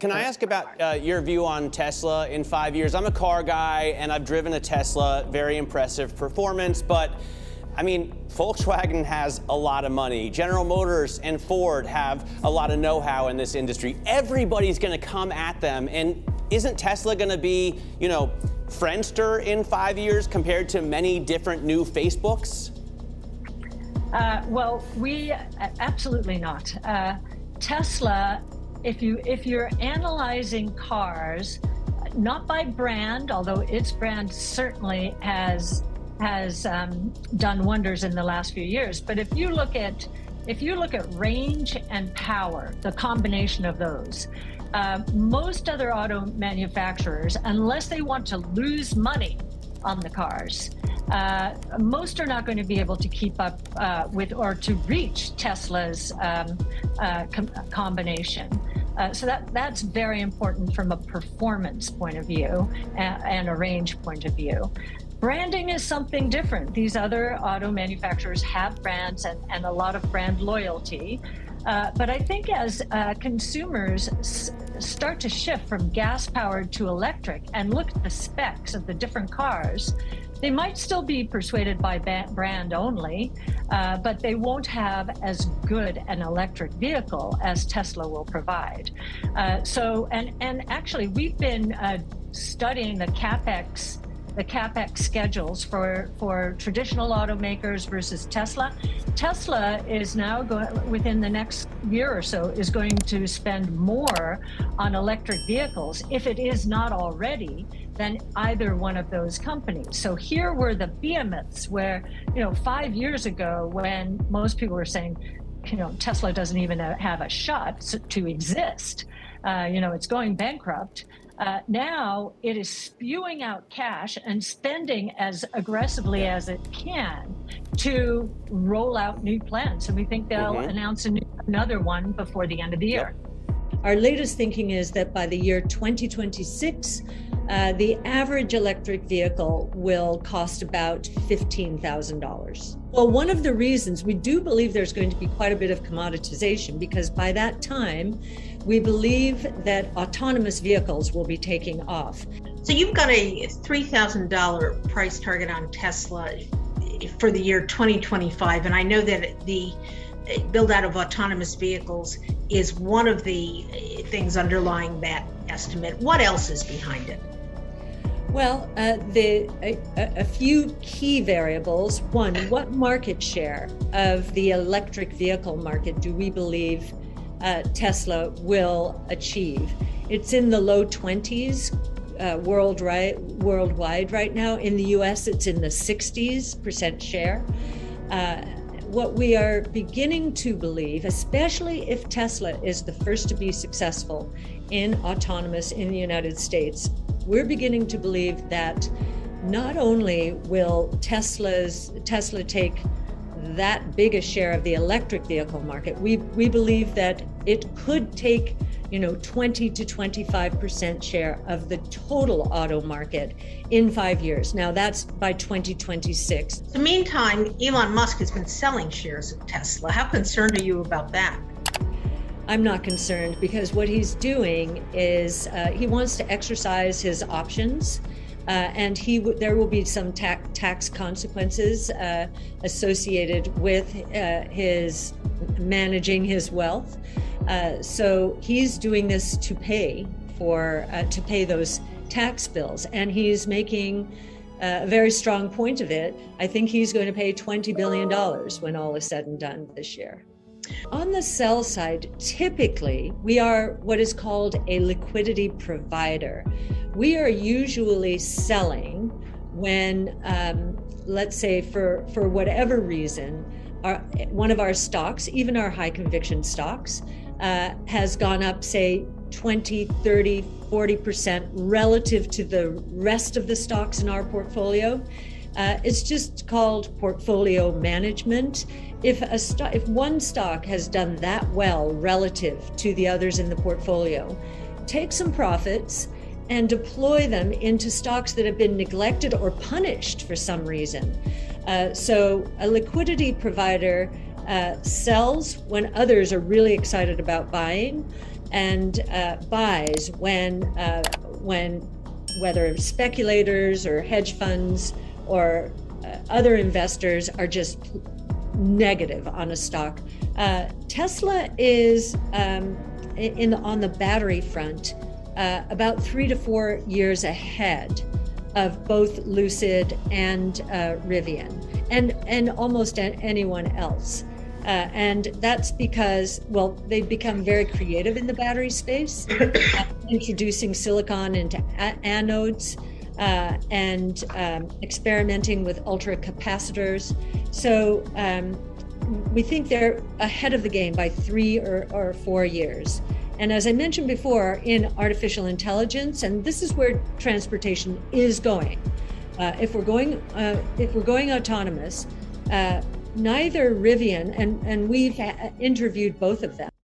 Can I ask about your view on Tesla in 5 years? I'm a car guy and I've driven a Tesla, very impressive performance, but I mean, Volkswagen has a lot of money. General Motors and Ford have a lot of know-how in this industry. Everybody's gonna come at them, and isn't Tesla gonna be, Friendster in 5 years compared to many different new Facebooks? Well, we absolutely not. Tesla, if you're analyzing cars, not by brand, although its brand certainly has done wonders in the last few years, but if you look at range and power, the combination of those, most other auto manufacturers, unless they want to lose money on the cars, most are not going to be able to keep up with or to reach Tesla's combination. So that's very important from a performance point of view and a range point of view. Branding is something different. These other auto manufacturers have brands and a lot of brand loyalty. But I think as consumers start to shift from gas-powered to electric and look at the specs of the different cars, they might still be persuaded by brand only, but they won't have as good an electric vehicle as Tesla will provide. And actually, we've been studying the CapEx schedules for traditional automakers versus Tesla. Tesla is now within the next year or so, is going to spend more on electric vehicles, if it is not already, than either one of those companies. So here were the behemoths where, 5 years ago, when most people were saying, Tesla doesn't even have a shot to exist. It's going bankrupt. Now it is spewing out cash and spending as aggressively as it can to roll out new plans. And we think they'll announce another one before the end of the year. Our latest thinking is that by the year 2026, the average electric vehicle will cost about $15,000. Well, one of the reasons we do believe there's going to be quite a bit of commoditization, because by that time, we believe that autonomous vehicles will be taking off. So you've got a $3,000 price target on Tesla for the year 2025, and I know that the build out of autonomous vehicles is one of the things underlying that estimate. What else is behind it? Well, a few key variables. One, what market share of the electric vehicle market do we believe Tesla will achieve? It's in the low 20s worldwide right now. In the US, it's in the 60% share. What we are beginning to believe, especially if Tesla is the first to be successful in autonomous in the United States, we're beginning to believe that not only will Tesla take that big a share of the electric vehicle market, we believe that it could take 20 to 25% share of the total auto market in 5 years. Now that's by 2026. In the meantime, Elon Musk has been selling shares of Tesla. How concerned are you about that? I'm not concerned, because what he's doing is he wants to exercise his options, and there will be some tax consequences associated with his managing his wealth. So he's doing this to pay those tax bills, and he's making a very strong point of it. I think he's going to pay $20 billion when all is said and done this year. On the sell side, typically, we are what is called a liquidity provider. We are usually selling when, let's say for whatever reason, one of our stocks, even our high conviction stocks, has gone up, say, 20, 30, 40% relative to the rest of the stocks in our portfolio. It's just called portfolio management. If one stock has done that well relative to the others in the portfolio, take some profits and deploy them into stocks that have been neglected or punished for some reason. So a liquidity provider sells when others are really excited about buying, and buys when whether speculators or hedge funds or other investors are just negative on a stock. Tesla is on the battery front about 3 to 4 years ahead of both Lucid and Rivian and almost anyone else. And that's because, well, they've become very creative in the battery space, introducing silicon into anodes and experimenting with ultra capacitors. So we think they're ahead of the game by 3 or 4 years. And as I mentioned before, in artificial intelligence, and this is where transportation is going. If we're going autonomous, neither Rivian, and we've interviewed both of them,